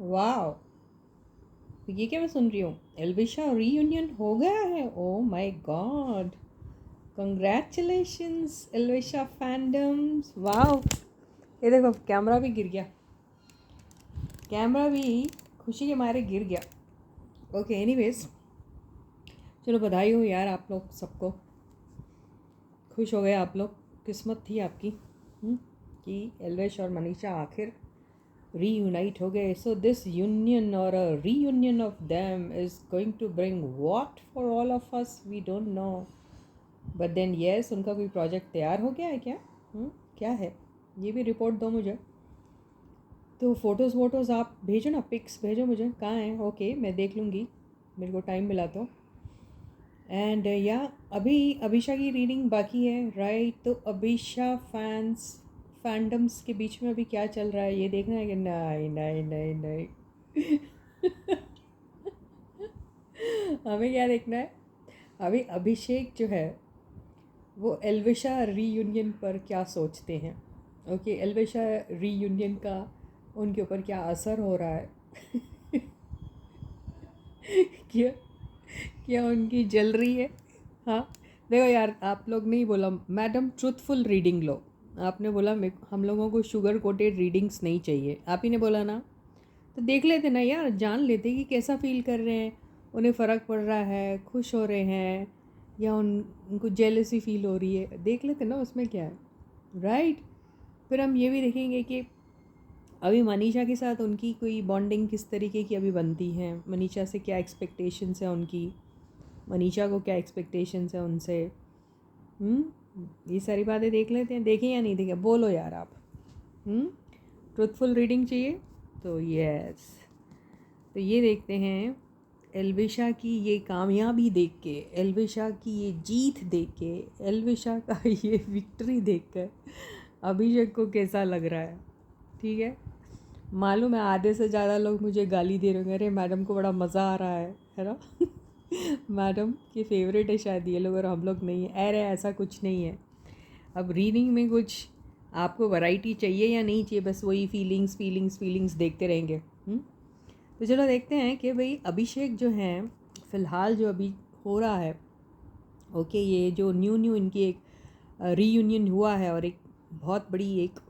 वाह, ये क्या मैं सुन रही हूँ? एल्विशा रीयूनियन हो गया है। Oh my God, congratulations Elvisha fandoms. वाह, ये देखो कैमरा भी गिर गया, कैमरा भी खुशी के मारे गिर गया। ओके एनीवेज, चलो बधाई हो यार आप लोग सबको, खुश हो गए आप लोग। किस्मत थी आपकी कि एल्विश और मनीषा आखिर reunite हो गए. So this union or a reunion of them is going to bring what for all of us? We don't know. But then yes, उनका कोई प्रोजेक्ट तैयार हो गया है क्या? क्या है ये भी रिपोर्ट दो मुझे। तो फ़ोटोज़ वोटोज़ आप भेजो ना, पिक्स भेजो मुझे, कहाँ हैं? ओके मैं देख लूँगी, मेरे को टाइम मिला तो। एंड या अभी अभिषा की रीडिंग बाकी है राइट। तो अभिषा फैंडम्स के बीच में अभी क्या चल रहा है ये देखना है कि नहीं नहीं नहीं नहीं हमें क्या देखना है? अभी अभिषेक जो है वो एल्विशा रीयूनियन पर क्या सोचते हैं। ओके एल्विशा रीयूनियन का उनके ऊपर क्या असर हो रहा है क्या क्या उनकी जल रही है? हाँ देखो यार, आप लोग नहीं बोला मैडम ट्रूथफुल रीडिंग लो, आपने बोला हम लोगों को शुगर कोटेड रीडिंग्स नहीं चाहिए, आप ही ने बोला ना। तो देख लेते ना यार, जान लेते कि कैसा फील कर रहे हैं, उन्हें फ़र्क पड़ रहा है, खुश हो रहे हैं या उनको जेलसी फील हो रही है, देख लेते ना उसमें क्या है राइट। फिर हम ये भी देखेंगे कि अभी मनीषा के साथ उनकी कोई बॉन्डिंग किस तरीके की अभी बनती है, मनीषा से क्या एक्सपेक्टेशंस है उनकी, मनीषा को क्या एक्सपेक्टेशंस है उनसे। ये सारी बातें देख लेते हैं, देखें या नहीं देखें बोलो यार आप। ट्रुथफुल रीडिंग चाहिए तो यस, तो ये देखते हैं एल्विशा की ये कामयाबी देख के, एल्विशा की ये जीत देख के, एल्विशा का ये विक्ट्री देखकर अभिषेक को कैसा लग रहा है। ठीक है, मालूम है आधे से ज़्यादा लोग मुझे गाली दे रहे होंगे, अरे मैडम को बड़ा मज़ा आ रहा है ना मैडम के फेवरेट है शायद ये लोग और हम लोग नहीं है। अरे ऐसा कुछ नहीं है, अब रीडिंग में कुछ आपको वैरायटी चाहिए या नहीं चाहिए, बस वही फीलिंग्स फीलिंग्स फीलिंग्स देखते रहेंगे। तो चलो देखते हैं कि भाई अभिषेक जो हैं फ़िलहाल जो अभी हो रहा है। ओके ये जो न्यू इनकी एक रीयूनियन हुआ है और एक बहुत बड़ी एक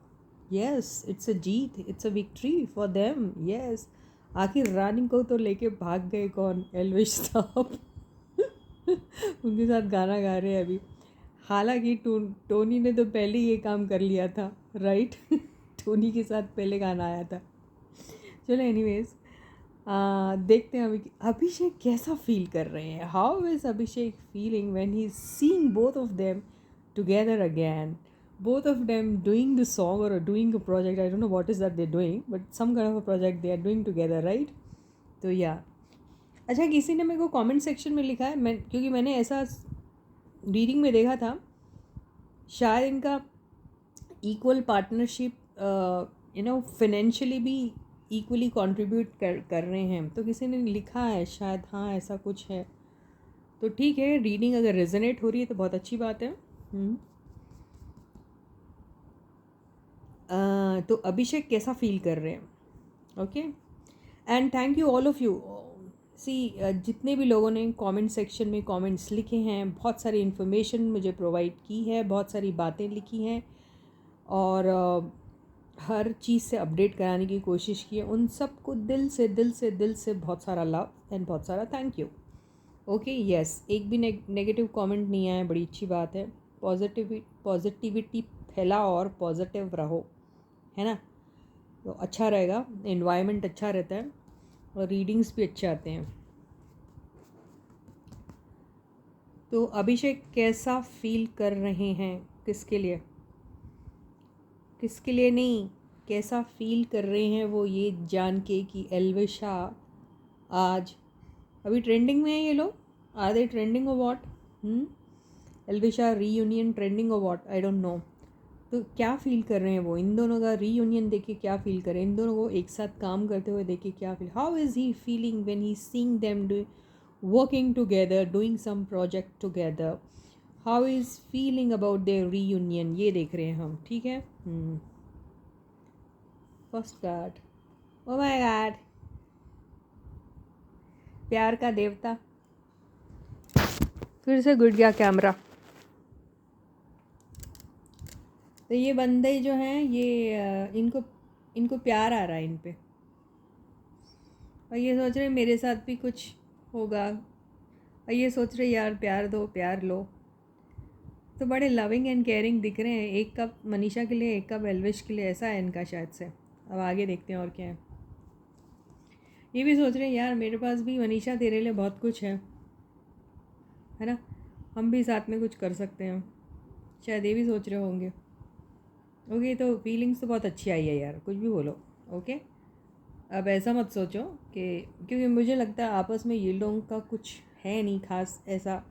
yes it's a Jeet, it's a victory for them. Yes आखिर रानी को तो लेके भाग गए कौन? एल्विश साहब उनके साथ गाना गा रहे हैं अभी, हालांकि टोनी ने तो पहले ही ये काम कर लिया था राइट टोनी के साथ पहले गाना आया था। चलो एनीवेज, देखते हैं अभी अभिषेक कैसा फील कर रहे हैं। How is Abhishek feeling when he is seeing both of them together again, both of them doing the song or doing a project, I don't know what is that they're doing, but some kind of a project they are doing together right। तो या अच्छा, किसी ने मेरे को comment section में लिखा है, मैं क्योंकि मैंने ऐसा रीडिंग में देखा था शायद इनका इक्वल पार्टनरशिप फाइनेंशियली भी इक्वली कंट्रीब्यूट कर रहे हैं, तो किसी ने लिखा है शायद, हाँ ऐसा कुछ है। तो ठीक है, रीडिंग अगर रेजोनेट हो रही है तो बहुत अच्छी बात है। तो अभिषेक कैसा फील कर रहे हैं। Okay and thank you all of you. See जितने भी लोगों ने कमेंट सेक्शन में कमेंट्स लिखे हैं, बहुत सारी इन्फॉर्मेशन मुझे प्रोवाइड की है, बहुत सारी बातें लिखी हैं और हर चीज़ से अपडेट कराने की कोशिश की है, उन सबको दिल से बहुत सारा लव एंड बहुत सारा थैंक यू। ओके यस, एक भी नेगेटिव कमेंट नहीं आया, बड़ी अच्छी बात है। पॉजिटिविटी फैलाओ और पॉजिटिव रहो, है ना, तो अच्छा रहेगा, एनवायरनमेंट अच्छा रहता है और रीडिंग्स भी अच्छे आते हैं। तो अभिषेक कैसा फील कर रहे हैं, किसके लिए, किसके लिए नहीं, कैसा फील कर रहे हैं वो ये जान के कि एल्विशा आज अभी ट्रेंडिंग में है, ये लोग आर दे ट्रेंडिंग और व्हाट, एल्विशा रीयूनियन ट्रेंडिंग और व्हाट आई डोंट नो। तो क्या फ़ील कर रहे हैं वो, इन दोनों का रीयूनियन देख के क्या फ़ील करें, इन दोनों को एक साथ काम करते हुए देख के क्या feel, how is he feeling when he seeing them working together doing some project together, how is feeling about their reunion, ये देख रहे हैं हम। ठीक है, first card, oh my God, प्यार का देवता। फिर से गिर गया कैमरा। तो ये बंदे जो हैं ये इनको प्यार आ रहा है इन पे, और ये सोच रहे मेरे साथ भी कुछ होगा, और ये सोच रहे यार प्यार दो प्यार लो। तो बड़े लविंग एंड केयरिंग दिख रहे हैं। एक कप मनीषा के लिए, एक कप एल्विश के लिए, ऐसा है इनका शायद से। अब आगे देखते हैं और क्या है। ये भी सोच रहे हैं यार मेरे पास भी मनीषा तेरे लिए बहुत कुछ है ना, हम भी साथ में कुछ कर सकते हैं। शायद ये भी सोच रहे होंगे। ओके, तो फीलिंग्स तो बहुत अच्छी आई है यार, कुछ भी बोलो। ओके, अब ऐसा मत सोचो कि, क्योंकि मुझे लगता है आपस में ये लोगों का कुछ है नहीं खास ऐसा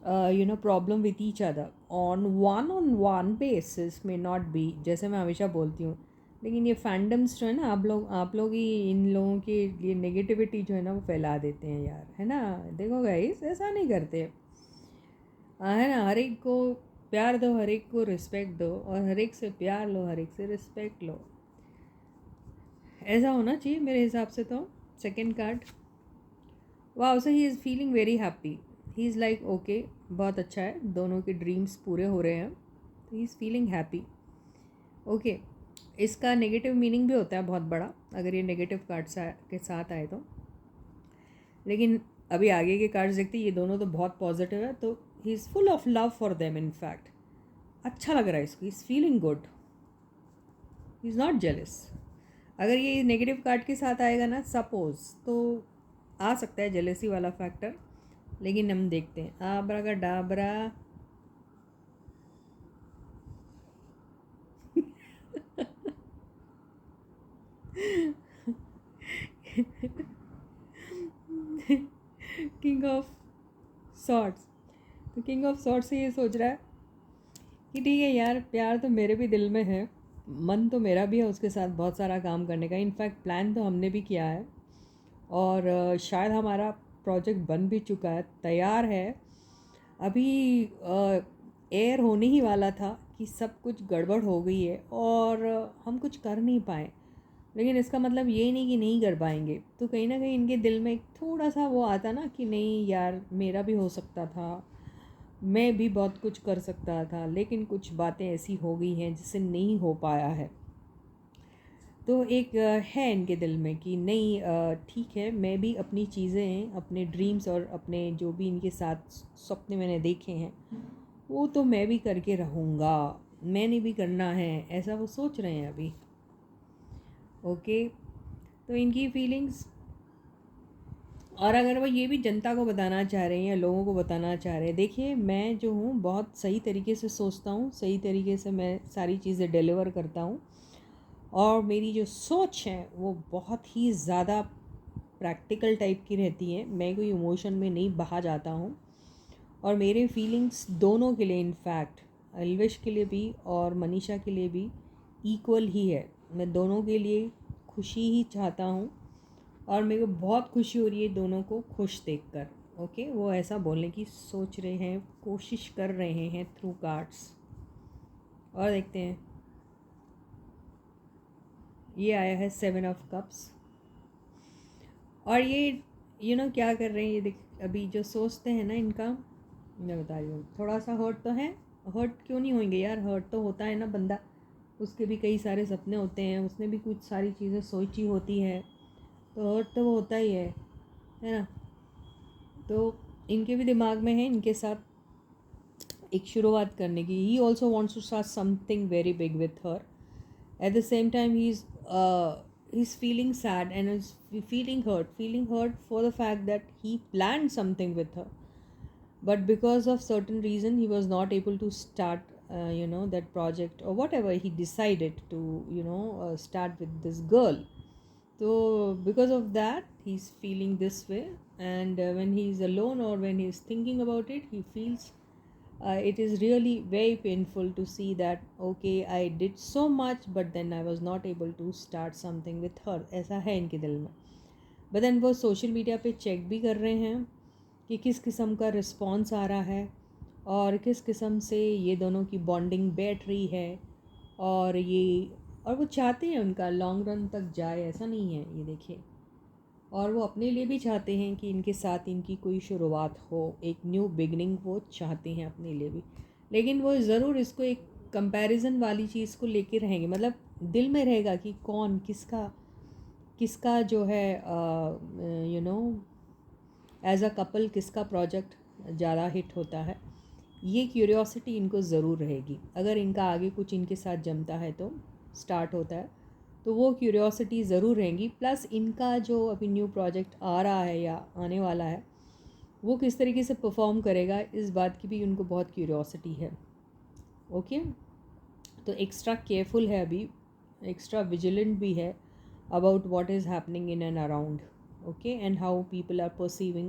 problem with each other on one basis में नॉट बी, जैसे मैं हमेशा बोलती हूँ। लेकिन ये फैंडम्स जो है ना, आप लोग ही इन लोगों के लिए नेगेटिविटी जो है ना वो फैला देते हैं यार, है ना। देखो गाइस, ऐसा नहीं करते, है ना। हर एक को प्यार दो, हर एक को रिस्पेक्ट दो, और हर एक से प्यार लो, हर एक से रिस्पेक्ट लो। ऐसा होना चाहिए मेरे हिसाब से। तो सेकंड कार्ड, वाह, so he is feeling very happy. He is like okay, बहुत अच्छा है, दोनों के ड्रीम्स पूरे हो रहे हैं, तो ही इज़ फीलिंग हैप्पी। ओके, इसका नेगेटिव मीनिंग भी होता है बहुत बड़ा अगर ये नेगेटिव कार्ड्स के साथ आए तो। लेकिन अभी आगे के कार्ड्स देखते हैं, ये दोनों तो बहुत पॉजिटिव है, तो he is full of love for them. In fact अच्छा लग रहा है इसको, ही is feeling good, he is not jealous. अगर ये नेगेटिव कार्ड के साथ आएगा ना सपोज, तो आ सकता है जेलेसी वाला फैक्टर। लेकिन हम देखते हैं। आबरा का डाबरा किंग ऑफ सॉर्ड्स। तो किंग ऑफ सॉर्ड्स से ये सोच रहा है कि ठीक है यार, प्यार तो मेरे भी दिल में है, मन तो मेरा भी है उसके साथ बहुत सारा काम करने का। इनफैक्ट प्लान तो हमने भी किया है, और शायद हमारा प्रोजेक्ट बन भी चुका है, तैयार है। अभी एयर होने ही वाला था कि सब कुछ गड़बड़ हो गई है और हम कुछ कर नहीं पाए। लेकिन इसका मतलब ये नहीं कि नहीं कर पाएंगे। तो कहीं ना कहीं इनके दिल में थोड़ा सा वो आता ना कि नहीं यार, मेरा भी हो सकता था, मैं भी बहुत कुछ कर सकता था, लेकिन कुछ बातें ऐसी हो गई हैं जिससे नहीं हो पाया है। तो एक है इनके दिल में कि नहीं, ठीक है, मैं भी अपनी चीज़ें, अपने ड्रीम्स और अपने जो भी इनके साथ सपने मैंने देखे हैं वो तो मैं भी करके रहूँगा, मैंने भी करना है, ऐसा वो सोच रहे हैं अभी। ओके, तो इनकी फीलिंग्स, और अगर वो ये भी जनता को बताना चाह रहे हैं या लोगों को बताना चाह रहे हैं, देखिए मैं जो हूँ बहुत सही तरीके से सोचता हूँ, सही तरीके से मैं सारी चीज़ें डिलीवर करता हूँ, और मेरी जो सोच है वो बहुत ही ज़्यादा प्रैक्टिकल टाइप की रहती है। मैं कोई इमोशन में नहीं बहा जाता हूँ, और मेरे फीलिंग्स दोनों के लिए, इनफैक्ट अलविश के लिए भी और मनीषा के लिए भी इक्वल ही है। मैं दोनों के लिए खुशी ही चाहता हूँ, और मेरे को बहुत खुशी हो रही है दोनों को खुश देखकर। ओके, वो ऐसा बोलने की सोच रहे हैं, कोशिश कर रहे हैं थ्रू कार्ड्स। और देखते हैं, ये आया है 7 ऑफ कप्स, और ये क्या कर रहे हैं ये देख। अभी जो सोचते हैं ना इनका, मैं बता रही हूँ, थोड़ा सा हर्ट तो है। हर्ट क्यों नहीं होंगे यार, हर्ट तो होता है ना बंदा, उसके भी कई सारे सपने होते हैं, उसने भी कुछ सारी चीज़ें सोची होती है, तो हर्ट तो वो होता ही है ना। तो इनके भी दिमाग में है इनके साथ एक शुरुआत करने की। He also wants to start something very big with her. At the same time he's feeling sad and is feeling hurt for the fact that he planned something with her, but because of certain reason he was not able to start that project or whatever he decided to start with this girl. So because of that he's feeling this way, and when he's alone or when he's thinking about it, he feels it is really very painful to see that okay, I did so much but then I was not able to start something with her, ऐसा है इनके दिल में। But then वो social media पे check भी कर रहे हैं कि किस किस्म का रिस्पॉन्स आ रहा है, और किस किस्म से ये दोनों की बॉन्डिंग बैठ रही है, और वो चाहते हैं उनका लॉन्ग रन तक जाए, ऐसा नहीं है। ये देखिए, और वो अपने लिए भी चाहते हैं कि इनके साथ इनकी कोई शुरुआत हो, एक न्यू बिगनिंग वो चाहते हैं अपने लिए भी। लेकिन वो ज़रूर इसको एक कंपैरिजन वाली चीज़ को लेके रहेंगे, मतलब दिल में रहेगा कि कौन किसका किसका जो है एज अ कपल किसका प्रोजेक्ट ज़्यादा हिट होता है। ये क्यूरियोसिटी इनको ज़रूर रहेगी। अगर इनका आगे कुछ इनके साथ जमता है तो स्टार्ट होता है तो वो क्यूरियोसिटी ज़रूर रहेंगी। प्लस इनका जो अभी न्यू प्रोजेक्ट आ रहा है या आने वाला है वो किस तरीके से परफॉर्म करेगा, इस बात की भी उनको बहुत क्यूरियोसिटी है। ओके, तो एक्स्ट्रा केयरफुल है अभी, एक्स्ट्रा विजिलेंट भी है about what is happening in and around, okay, and how people are perceiving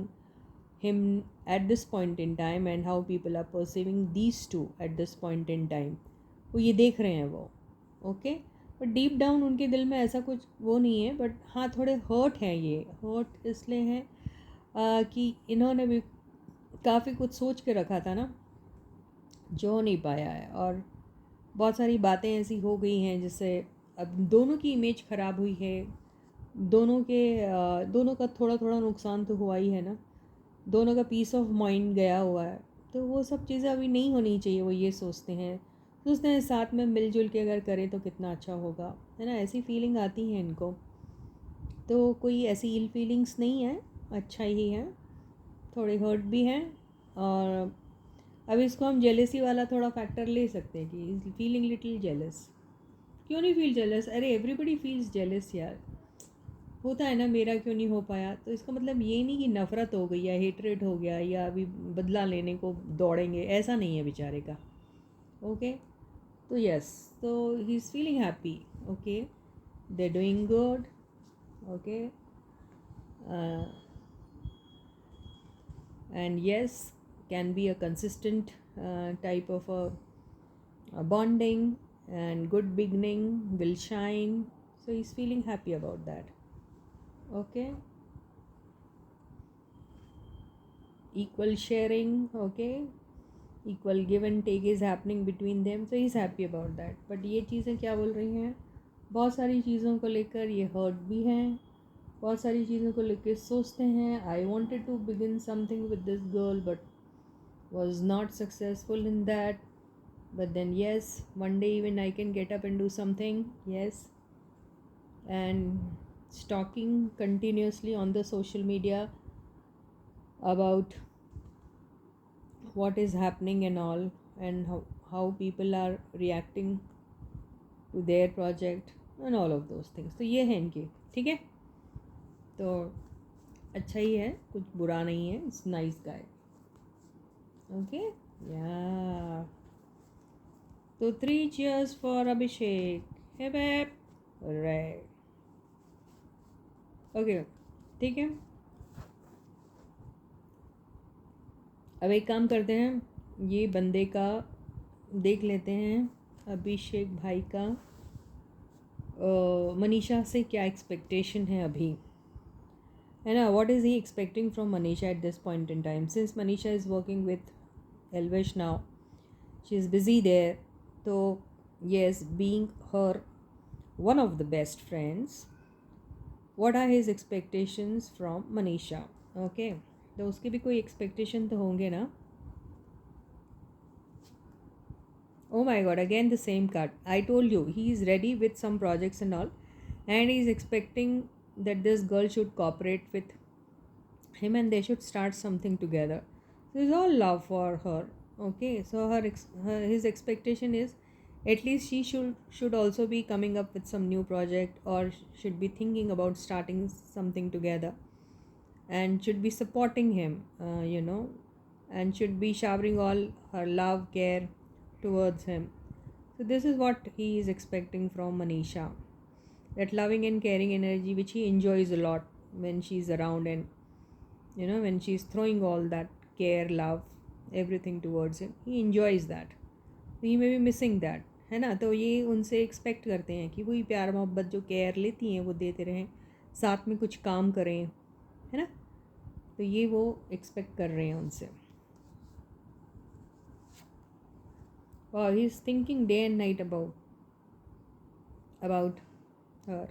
him at this point in time and how people are perceiving these two at this point in time। वो ये देख रहे हैं वो, okay, but deep down उनके दिल में ऐसा कुछ वो नहीं है, बट हाँ थोड़े हर्ट हैं। ये हर्ट इसलिए हैं कि इन्होंने भी काफ़ी कुछ सोच के रखा था ना, जो हो नहीं पाया है, और बहुत सारी बातें ऐसी हो गई हैं जिससे अब दोनों की इमेज ख़राब हुई है। दोनों का थोड़ा थोड़ा नुकसान तो हुआ ही है ना, दोनों का पीस ऑफ माइंड गया हुआ है। तो वो सब चीज़ें अभी नहीं होनी चाहिए, वो ये सोचते हैं साथ में मिलजुल के अगर करें तो कितना अच्छा होगा, है ना, ऐसी फीलिंग आती है इनको। तो कोई ऐसी इल फीलिंग्स नहीं है, अच्छा ही है, थोड़े हर्ट भी हैं। और अब इसको हम जेलेसी वाला थोड़ा फैक्टर ले सकते हैं कि फीलिंग लिटिल जेलस। क्यों नहीं फील जेलस, अरे एवरीबडी फील्स जेलस यार, होता है ना, मेरा क्यों नहीं हो पाया। तो इसका मतलब ये नहीं कि नफ़रत हो गई या हेटरेट हो गया या अभी बदला लेने को दौड़ेंगे, ऐसा नहीं है बेचारे का। ओके, तो यस, तो ही is feeling happy, okay, they doing good, okay, and yes, can be a consistent type of a bonding, and good beginning will shine. So he's feeling happy about that. Okay, equal sharing, okay, equal give and take is happening between them, so he's happy about that. But ये चीज़ें क्या बोल रही हैं, बहुत सारी चीज़ों को लेकर ये हर्ट भी हैं, बहुत सारी चीज़ों को लेकर सोचते हैं I wanted to begin something with this girl but was not successful in that, but then yes, one day even I can get up and do something, yes. And stalking continuously on the social media about what is happening and all, and how people are reacting to their project and all of those things, तो ये है इनके, ठीक है। तो अच्छा ही है, कुछ बुरा नहीं है, इट्स नाइस गाय, ओके, या। तो 3 cheers for Abhishek, hip hip रे, ओके, ठीक है। अब एक काम करते हैं, ये बंदे का देख लेते हैं, अभिषेक भाई का मनीषा से क्या एक्सपेक्टेशन है अभी, है ना। What is he expecting from Manisha at this point in time, since Manisha is working with Elvish now, she is busy there. तो yes, being her one of the best friends, what are his expectations from Manisha? Okay, तो उसके भी कोई expectation तो होंगे ना। Oh my god, again the same card. I told you he is ready with some projects and all, and he is expecting that this girl should cooperate with him and they should start something together. So it's all love for her. Okay, so his expectation is at least she should also be coming up with some new project, or should be thinking about starting something together, and should be supporting him, and should be showering all her love, care towards him. So this is what he is expecting from Manisha, that loving and caring energy which he enjoys a lot when she's around, and when she's throwing all that care, love, everything towards him, he enjoys that. He may be missing that, है ना। तो ये उनसे expect करते हैं कि वही प्यार मोहब्बत जो केयर लेती हैं वो देते रहें, साथ में कुछ काम करें, है ना। तो ये वो एक्सपेक्ट कर रहे हैं उनसे, और he is thinking day and night about her.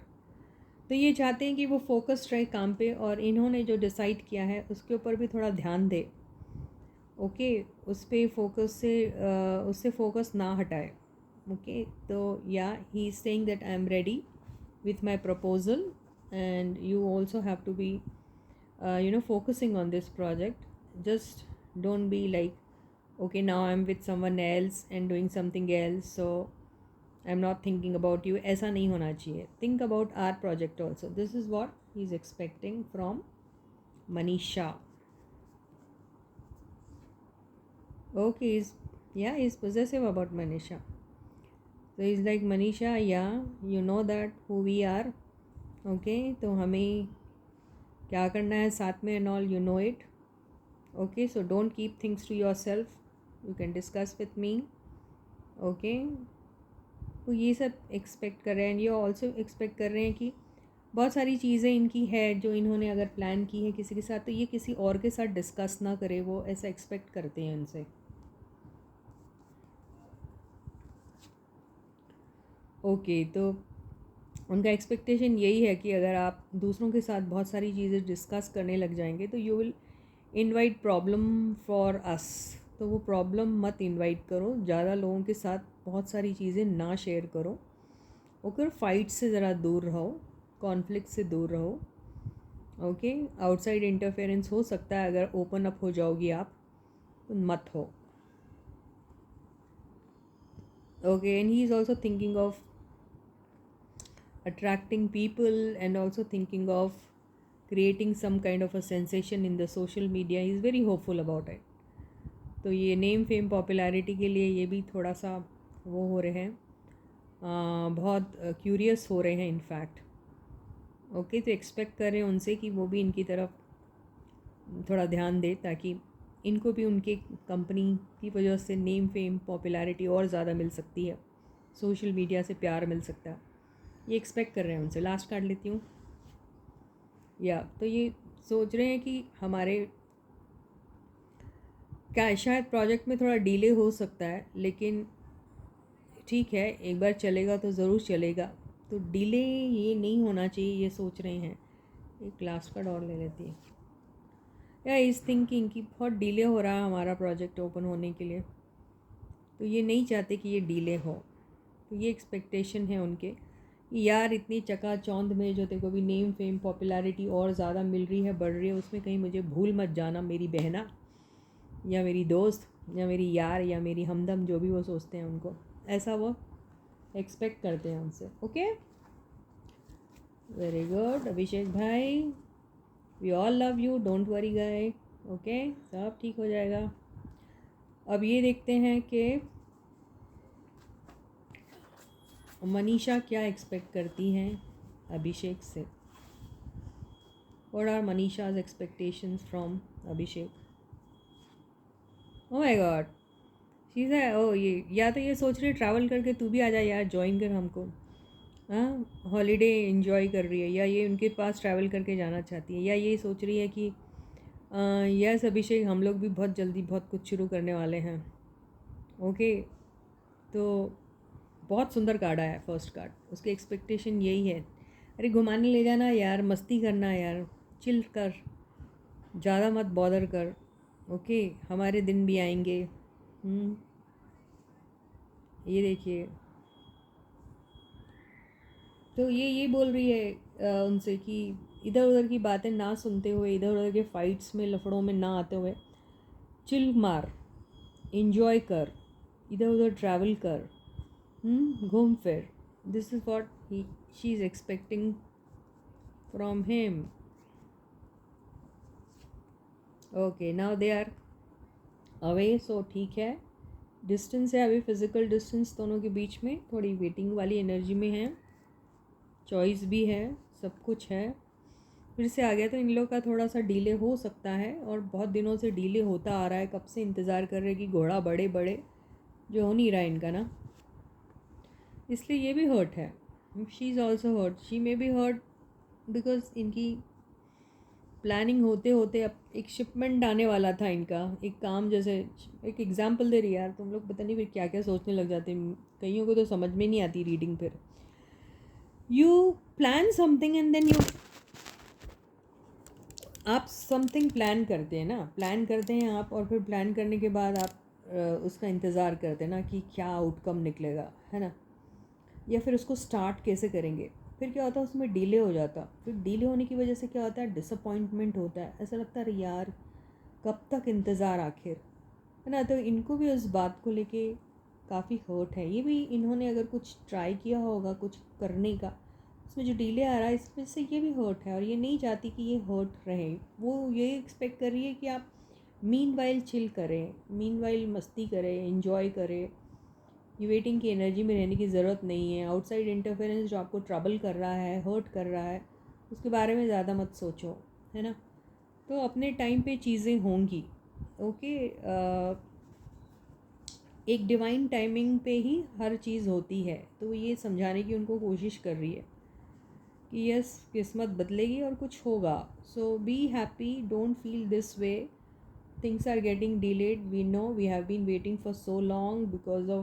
तो ये चाहते हैं कि वो फोकस्ड रहे काम पे, और इन्होंने जो डिसाइड किया है उसके ऊपर भी थोड़ा ध्यान दे। ओके, उस पे फोकस से उससे फोकस ना हटाए। ओके, तो या he is saying that I am ready with my proposal, and you also have to be focusing on this project. Just don't be like, okay, now I'm with someone else and doing something else, so I'm not thinking about you. ऐसा नहीं होना चाहिए. Think about our project also. This is what he's expecting from Manisha. Okay, he's possessive about Manisha. So he's like, Manisha, yeah, you know that who we are. Okay, तो हमें क्या करना है साथ में and all, you know it. Okay, so don't keep things to yourself, you can discuss with me. Okay, तो ये सब एक्सपेक्ट कर रहे हैं. ये ऑल्सो एक्सपेक्ट कर रहे हैं कि बहुत सारी चीज़ें इनकी है जो इन्होंने अगर प्लान की है किसी के साथ, तो ये किसी और के साथ डिस्कस ना करे. वो ऐसा एक्सपेक्ट करते हैं उनसे. ओके, तो उनका एक्सपेक्टेशन यही है कि अगर आप दूसरों के साथ बहुत सारी चीज़ें डिस्कस करने लग जाएंगे तो you will invite problem for us. तो वो प्रॉब्लम मत इनवाइट करो. ज़्यादा लोगों के साथ बहुत सारी चीज़ें ना शेयर करो. ओके, फाइट से ज़रा दूर रहो, कॉन्फ्लिक्ट से दूर रहो. ओके, आउटसाइड इंटरफेरेंस हो सकता है अगर ओपन अप हो जाओगी आप, तो मत हो. Okay, and he is also thinking of attracting people and also thinking of creating some kind of a sensation in the social media. He is very hopeful about it. तो ये name fame popularity के लिए ये भी थोड़ा सा वो हो रहे हैं, बहुत क्यूरियस हो रहे हैं इनफैक्ट. ओके, तो एक्सपेक्ट कर रहे हैं उनसे कि वो भी इनकी तरफ थोड़ा ध्यान दे, ताकि इनको भी उनके कंपनी की वजह से नेम फेम पॉपुलैरिटी और ज़्यादा मिल सकती है, सोशल मीडिया से प्यार मिल सकता है. ये एक्सपेक्ट कर रहे हैं उनसे. लास्ट कार्ड लेती हूँ. या तो ये सोच रहे हैं कि हमारे क्या शायद प्रोजेक्ट में थोड़ा डिले हो सकता है, लेकिन ठीक है, एक बार चलेगा तो ज़रूर चलेगा. तो डिले ये नहीं होना चाहिए, ये सोच रहे हैं. एक लास्ट कार्ड और ले लेती है. या इज़ थिंकिंग कि बहुत डिले हो रहा है हमारा प्रोजेक्ट ओपन होने के लिए, तो ये नहीं चाहते कि ये डिले हो. तो ये एक्सपेक्टेशन है उनके, यार इतनी चकाचौंध में जो तेरे को भी नेम फेम पॉपुलैरिटी और ज़्यादा मिल रही है, बढ़ रही है, उसमें कहीं मुझे भूल मत जाना, मेरी बहना या मेरी दोस्त या मेरी यार या मेरी हमदम, जो भी वो सोचते हैं उनको, ऐसा वो एक्सपेक्ट करते हैं उनसे. ओके, वेरी गुड अभिषेक भाई, we all love you, don't worry guy. Okay, सब ठीक हो जाएगा. अब ये देखते हैं कि मनीषा क्या एक्सपेक्ट करती हैं अभिषेक से. What are Manisha's expectations from Abhishek. Oh my God, चीज़ है. ओ ये या तो ये सोच रही है ट्रैवल करके तू भी आ जा यार, ज्वाइन कर हमको. हाँ, हॉलीडे इन्जॉय कर रही है, या ये उनके पास ट्रैवल करके जाना चाहती है, या ये सोच रही है कि यस अभिषेक, हम लोग भी बहुत जल्दी बहुत कुछ शुरू करने वाले हैं. ओके, तो बहुत सुंदर कार्ड आया फर्स्ट कार्ड. उसकी एक्सपेक्टेशन यही है, अरे घुमाने ले जाना यार, मस्ती करना यार, चिल कर, ज़्यादा मत बॉदर कर. ओके, हमारे दिन भी आएंगे. ये देखिए, तो ये बोल रही है उनसे कि इधर उधर की बातें ना सुनते हुए, इधर उधर के फाइट्स में लफड़ों में ना आते हुए, चिल मार, इंजॉय कर, इधर उधर ट्रैवल कर, घूम फिर. This is what she is expecting from him. Okay, now they are away, so ठीक है. डिस्टेंस है अभी, फिज़िकल डिस्टेंस दोनों के बीच में, थोड़ी वेटिंग वाली एनर्जी में है, चॉइस भी है, सब कुछ है. फिर से आ गया, तो इन लोग का थोड़ा सा डिले हो सकता है, और बहुत दिनों से डिले होता आ रहा है. कब से इंतज़ार कर रहे कि घोड़ा बड़े बड़े, जो हो नहीं रहा इनका ना, इसलिए ये भी हर्ट है. She is also hurt, she may be hurt because इनकी प्लानिंग होते होते अब एक शिपमेंट आने वाला था इनका, एक काम. जैसे एक एग्जांपल दे रही यार, तुम लोग पता नहीं फिर क्या क्या सोचने लग जाते हैं. कईयों को तो समझ में नहीं आती रीडिंग. फिर you plan something and then आप समथिंग प्लान करते हैं ना, प्लान करते हैं आप, और फिर प्लान करने के बाद आप उसका इंतज़ार करते हैं ना कि क्या आउटकम निकलेगा, है ना, या फिर उसको स्टार्ट कैसे करेंगे। फिर क्या होता है, उसमें डिले हो जाता, फिर डिले होने की वजह से क्या होता है, डिसअपॉइंटमेंट होता है, ऐसा लगता है अरे यार कब तक इंतज़ार आखिर, है ना। तो इनको भी उस बात को लेके काफ़ी हर्ट है। ये भी इन्होंने अगर कुछ ट्राई किया होगा कुछ करने का, उसमें जो डिले आ रहा है इसमें से ये भी हर्ट है, और ये नहीं चाहती कि ये हर्ट रहे। वो ये एक्सपेक्ट कर रही है कि आप मीन वाइल चिल करें, मीन वाइल मस्ती करें, इन्जॉय करें। ये वेटिंग की एनर्जी में रहने की ज़रूरत नहीं है। आउटसाइड इंटरफेरेंस जो आपको ट्रबल कर रहा है, हर्ट कर रहा है, उसके बारे में ज़्यादा मत सोचो, है ना। तो अपने टाइम पे चीज़ें होंगी, ओके। एक डिवाइन टाइमिंग पे ही हर चीज़ होती है। तो ये समझाने की उनको कोशिश कर रही है कि यस, किस्मत बदलेगी और कुछ होगा। So be happy, don't feel this way, things are getting delayed, we know, we have been waiting for so long because of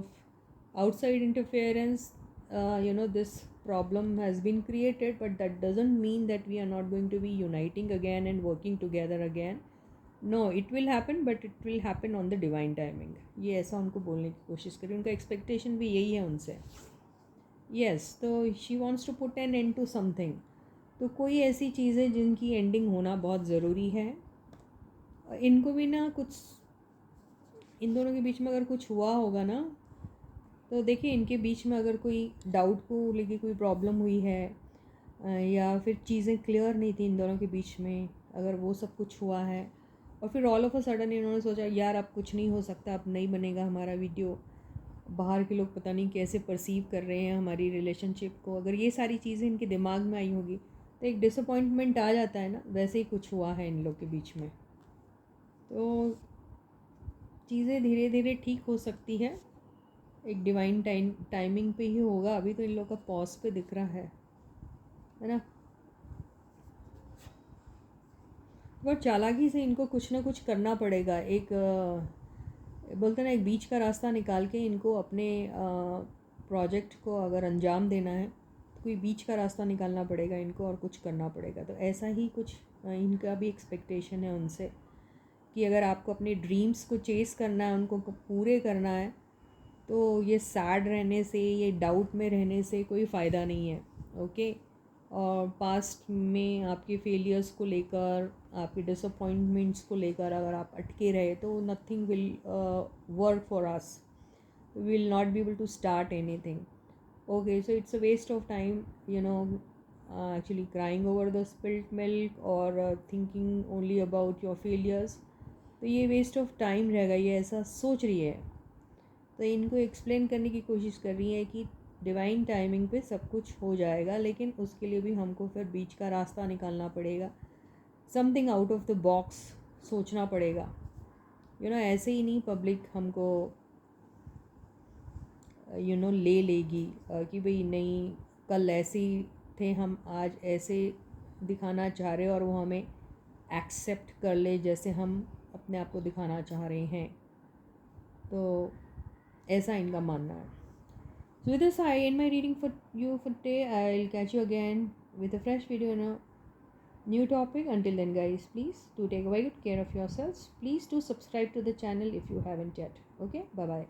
outside interference. This problem has been created, but that doesn't mean that we are not going to be uniting again and working together again. No, it will happen, but it will happen on the divine timing. ये ऐसा उनको बोलने की कोशिश करी, उनका expectation भी यही है उनसे। यस, तो she wants to put an end to something. तो कोई ऐसी चीज़ है जिनकी एंडिंग होना बहुत ज़रूरी है। इनको भी ना कुछ, इन दोनों के बीच में अगर कुछ हुआ होगा ना, तो देखिए इनके बीच में अगर कोई डाउट को लेके कोई प्रॉब्लम हुई है, या फिर चीज़ें क्लियर नहीं थी इन दोनों के बीच में, अगर वो सब कुछ हुआ है, और फिर ऑल ऑफ अ सडन इन्होंने सोचा यार अब कुछ नहीं हो सकता, अब नहीं बनेगा हमारा वीडियो, बाहर के लोग पता नहीं कैसे परसीव कर रहे हैं हमारी रिलेशनशिप को, अगर ये सारी चीज़ें इनके दिमाग में आई होगी तो एक डिसअपॉइंटमेंट आ जाता है ना। वैसे ही कुछ हुआ है इन लोग के बीच में। तो चीज़ें धीरे धीरे ठीक हो सकती है, एक डिवाइन टाइमिंग पे ही होगा। अभी तो इन लोग का पॉज पे दिख रहा है ना। बहुत चालाकी से इनको कुछ ना कुछ करना पड़ेगा। एक बोलते ना, एक बीच का रास्ता निकाल के इनको अपने प्रोजेक्ट को अगर अंजाम देना है तो कोई बीच का रास्ता निकालना पड़ेगा इनको, और कुछ करना पड़ेगा। तो ऐसा ही कुछ इनका भी एक्सपेक्टेशन है उनसे कि अगर आपको अपने ड्रीम्स को चेस करना है, उनको पूरे करना है, तो ये सैड रहने से, ये डाउट में रहने से कोई फ़ायदा नहीं है, ओके। और पास्ट में आपके फेलियर्स को लेकर, आपके डिसअपॉइंटमेंट्स को लेकर अगर आप अटके रहे तो nothing will work for us, will not be able to start anything, okay. So it's a waste of time, actually crying over the spilt milk or thinking only about your failures. तो ये waste of time रहेगा, ये ऐसा सोच रही है। तो इनको एक्सप्लेन करने की कोशिश कर रही है कि डिवाइन टाइमिंग पे सब कुछ हो जाएगा, लेकिन उसके लिए भी हमको फिर बीच का रास्ता निकालना पड़ेगा, something out of the box सोचना पड़ेगा। ऐसे ही नहीं पब्लिक हमको ले लेगी कि भाई नहीं, कल ऐसे ही थे हम, आज ऐसे दिखाना चाह रहे और वो हमें एक्सेप्ट कर ले जैसे हम अपने आप को दिखाना चाह रहे हैं। तो ऐसा इनका मानना है। So with this, I end my reading for you for today. I'll catch you again with a fresh video on a new topic. Until then, guys, please do take very good care of yourselves. Please do subscribe to the channel if you haven't yet. Okay, bye bye.